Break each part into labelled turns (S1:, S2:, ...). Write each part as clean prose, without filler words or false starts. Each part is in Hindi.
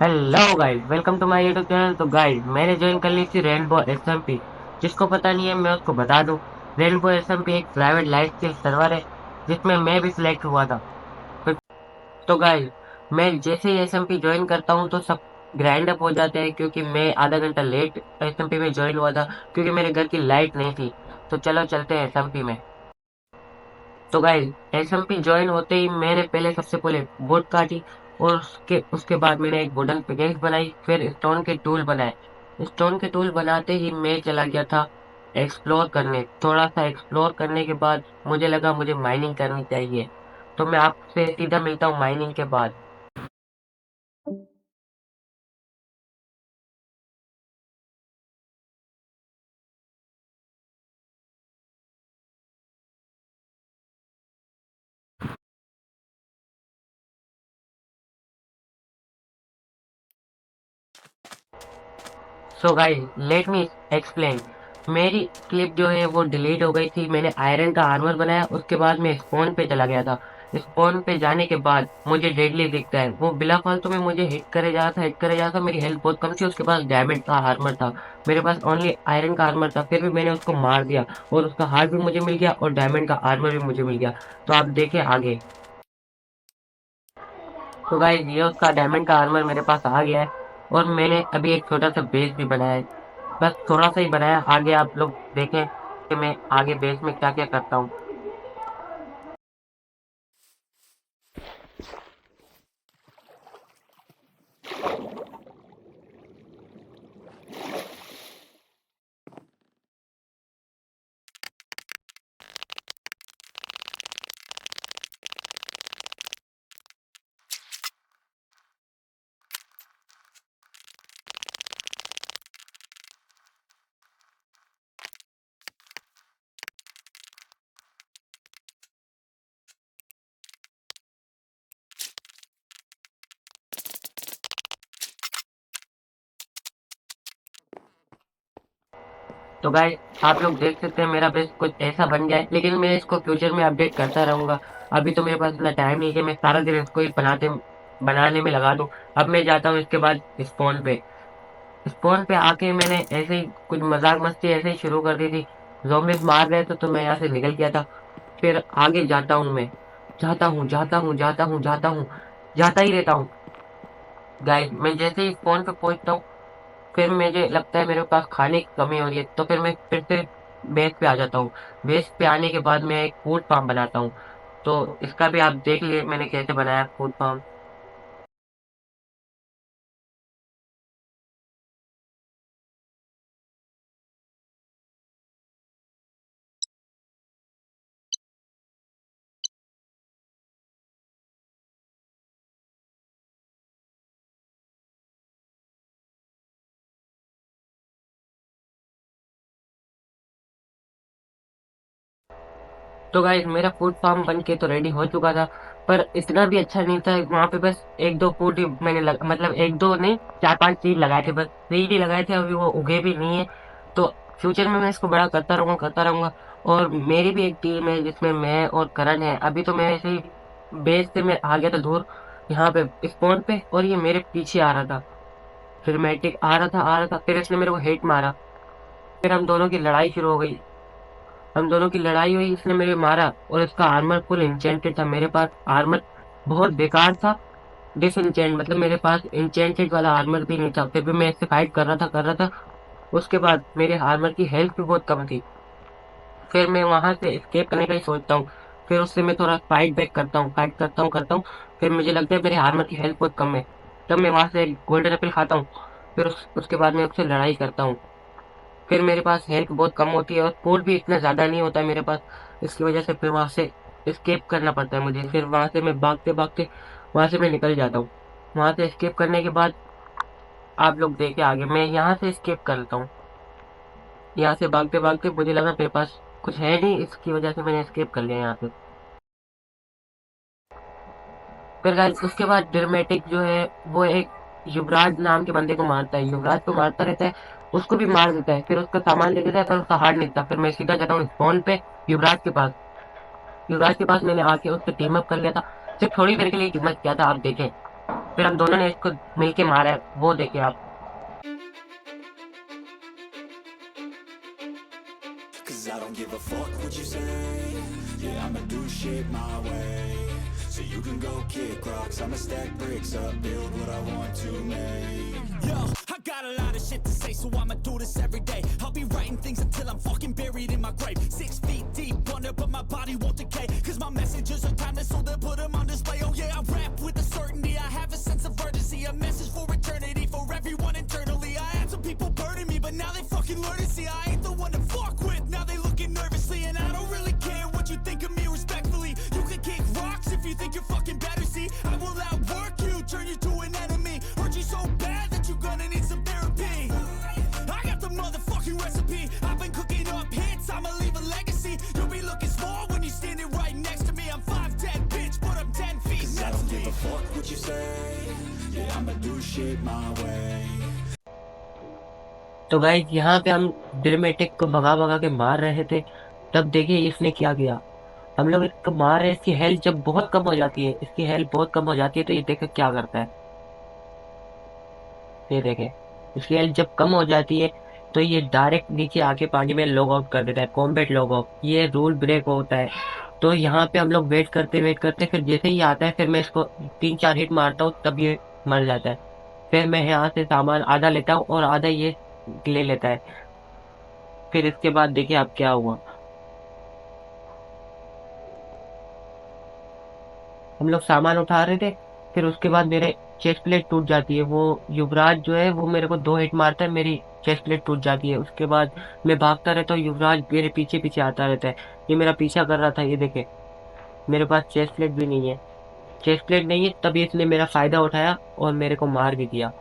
S1: Hello guys, welcome to my YouTube channel. तो गाइस, मैंने ज्वाइन कर ली थी रेनबो एसएमपी। जिसको पता नहीं है मैं उसको बता दूं। रेनबो एसएमपी एक प्राइवेट लाइफ स्किल सर्वर है जिसमें मैं भी सिलेक्ट हुआ था। फिर तो गाइस, मैं जैसे ही एसएमपी ज्वाइन करता हूं तो सब ग्राइंड अप हो जाते हैं, क्योंकि मैं आधा घंटा लेट एसएमपी में ज्वाइन हुआ था, क्योंकि मेरे घर की लाइट नहीं थी। तो चलो चलते हैं एसएमपी में। तो गाइस, एसएमपी ज्वाइन होते ही मैंने पहले सबसे पहले वुड काटी, और उसके बाद मैंने एक वुडन पिकेक्स बनाई, फिर स्टोन के टूल बनाए। स्टोन के टूल बनाते ही मैं चला गया था एक्सप्लोर करने। थोड़ा सा एक्सप्लोर करने के बाद मुझे लगा मुझे माइनिंग करनी चाहिए। तो मैं आपसे सीधा मिलता हूँ माइनिंग के बाद। So guys, let me explain. मेरी क्लिप जो है वो डिलीट हो गई थी। मैंने आयरन का आर्मर बनाया, उसके बाद मैं स्पॉन पे चला गया था। स्पॉन पे जाने के बाद मुझे डेडली दिखता है, वो बिला फालतू में मुझे हिट करे जा रहा था। मेरी हेल्थ बहुत कम थी, उसके पास डैमेज का आर्मर था। मेरे पास ओनली आयरन का आर्मर था, फिर भी मैंने उसको मार दिया, और उसका हार्ट भी मुझे मिल गया और डायमंड का आर्मर भी मुझे मिल गया। तो आप देखें आगे। तो गाइस, ये उसका डायमंड का आर्मर मेरे पास आ गया है, और मैंने अभी एक छोटा सा बेस भी बनाया है। बस थोड़ा सा ही बनाया, आगे आप लोग देखें कि मैं आगे बेस में क्या क्या करता हूँ। तो गाइस, आप लोग देख सकते हैं मेरा बेस कुछ ऐसा बन गया है, लेकिन मैं इसको फ्यूचर में अपडेट करता रहूंगा। अभी तो मेरे पास इतना टाइम नहीं है कि मैं सारा दिन इसको ही बनाने में लगा दूं। अब मैं जाता हूँ इसके बाद स्पॉन पे। स्पॉन पे आके मैंने ऐसे ही कुछ मजाक मस्ती ऐसे ही शुरू कर दी थी। ज़ॉम्बीज़ मार रहे थे तो मैं यहाँ से निकल गया था। फिर आगे जाता हूँ मैं। जाता ही रहता हूँ। गाइस, मैं जैसे ही स्पॉन पे पहुंचता हूँ, फिर मुझे लगता है मेरे पास खाने की कमी हो रही है, तो फिर मैं फिर से बेस पे आ जाता हूँ। बेस पे आने के बाद मैं एक फूड फार्म बनाता हूँ। तो इसका भी आप देख लिए मैंने कैसे बनाया फूड फार्म। तो गाइस, मेरा फूड फार्म बन के तो रेडी हो चुका था, पर इतना भी अच्छा नहीं था। वहाँ पे बस एक दो फूड ही मैंने मतलब एक दो नहीं, चार पांच सीड लगाए थे, बस सीड ही लगाए थे, अभी वो उगे भी नहीं है। तो फ्यूचर में मैं इसको बड़ा करता रहूंगा। और मेरी भी एक टीम है जिसमें मैं और करण है। अभी तो मैं ऐसे ही बेस से मैं आ गया था दूर, यहाँ पे स्पॉन पे, और ये मेरे पीछे आ रहा था। फिर मैटिक आ रहा था, फिर इसने मेरे को हेट मारा। फिर हम दोनों की लड़ाई शुरू हो गई। हम दोनों की लड़ाई हुई, इसने मेरे मारा, और इसका आर्मर फुल इंचेंटेड था। मेरे पास आर्मर बहुत बेकार था, डिसइंचेंट, मतलब मेरे पास इंचेंटेड वाला आर्मर भी नहीं था। फिर भी मैं इससे फाइट कर रहा था। उसके बाद मेरे आर्मर की हेल्थ भी बहुत कम थी। फिर मैं वहां से escape करने का ही सोचता हूँ। फिर उससे मैं थोड़ा फाइट बैक करता हूँ। फिर मुझे लगता है मेरे आर्मर की हेल्थ बहुत कम है। तब मैं वहां से गोल्डन एप्पल खाता हूँ। फिर उसके बाद मैं उससे लड़ाई करता हूँ। फिर मेरे पास हेल्थ बहुत कम होती है, और फूड भी इतना ज़्यादा नहीं होता है मेरे पास। इसकी वजह से फिर वहाँ से एस्केप करना पड़ता है मुझे। फिर वहाँ से मैं भागते वहाँ से मैं निकल जाता हूँ। वहाँ से एस्केप करने के बाद आप लोग देखे आगे, मैं यहाँ से एस्केप करता हूँ। यहाँ से भागते मुझे लगा मेरे पास कुछ है नहीं, इसकी वजह से मैंने एस्केप कर लिया यहाँ से। फिर गाइस, उसके बाद ड्रामेटिक जो है वो एक युवराज नाम के बंदे को मारता है। युवराज को मारता रहता है, उसको भी मार देता है, फिर उसका सामान ले लेता है, पर उसका हार्ट निकलता। फिर मैं सीधा जाता हूँ स्पॉन पे, युवराज के पास। युवराज के पास मैंने आके उससे टीम अप कर लिया था। सिर्फ थोड़ी देर के लिए टीम अप किया था, आप देखें। फिर हम दोनों ने इसको मिलके मारा है, वो देखिए आप।
S2: Cause I don't give a fuck what you say. Yeah, I'ma do shit my way. So you can go kick rocks, I'ma stack bricks up, build what I want to make. Yo, I got a lot of shit to say, so I'ma do this every day. I'll be writing things until I'm fucking buried in my grave. 6 feet deep under, but my body won't decay. Cause my messages are timeless, so they'll put them on display. Oh yeah, I rap with a certainty, I have a sense of urgency. A message for eternity, for everyone internally. I had some people burning me, but now they fucking learn to see I ain't the one to fuck with. Now they looking nervously, and I don't really care what you think of me respectfully. You can kick rocks if you think you're fucking better, see I will outwork you, turn you to an enemy. Hurt you so bad that you're gonna need some therapy. I got the motherfucking recipe, I've been cooking up hits, I'ma leave a legacy. You'll be looking small when you're standing right next to me. I'm 5'10", bitch, but I'm 10 feet. Cause I don't give a fuck what you say. Yeah, I'ma do shit my way.
S1: तो गाइस यहाँ पे हम ड्रामेटिक को भगा भगा के मार रहे थे, तब देखिए इसने क्या किया। हम लोग इसको मार रहे हैं, इसकी हेल्थ जब बहुत कम हो जाती है, इसकी हेल्थ बहुत कम हो जाती है, तो ये देखो क्या करता है। ये देखे, इसकी हेल्थ जब कम हो जाती है तो ये डायरेक्ट नीचे आके पानी में लॉग आउट कर देता है, कॉम्बैट लॉग आउट, ये रूल ब्रेक होता है। तो यहाँ पे हम लोग वेट करते फिर जैसे ही आता है, फिर मैं इसको 3-4 हिट मारता हूँ, तब ये मर जाता है। फिर मैं यहाँ से सामान आधा लेता हूँ और आधा ये ले लेता है। फिर इसके बाद देखिए अब क्या हुआ। हम लोग सामान उठा रहे थे, फिर उसके बाद मेरे चेस्ट प्लेट टूट जाती है। वो युवराज जो है वो मेरे को 2 हिट मारता है, मेरी चेस्ट प्लेट टूट जाती है। उसके बाद मैं भागता रहता हूँ, युवराज मेरे पीछे पीछे आता रहता है। ये मेरा पीछा कर रहा था, ये देखे मेरे पास चेस्ट प्लेट भी नहीं है। चेस्ट प्लेट नहीं है, तभी इसने मेरा फायदा उठाया और मेरे को मार भी दिया।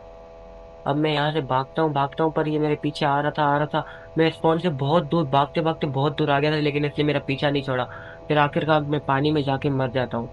S1: अब मैं यहाँ से भागता हूँ, पर ये मेरे पीछे आ रहा था। मैं स्पॉन से बहुत दूर भागते भागते बहुत दूर आ गया था, लेकिन इसने मेरा पीछा नहीं छोड़ा। फिर आखिरकार मैं पानी में जाके मर जाता हूँ।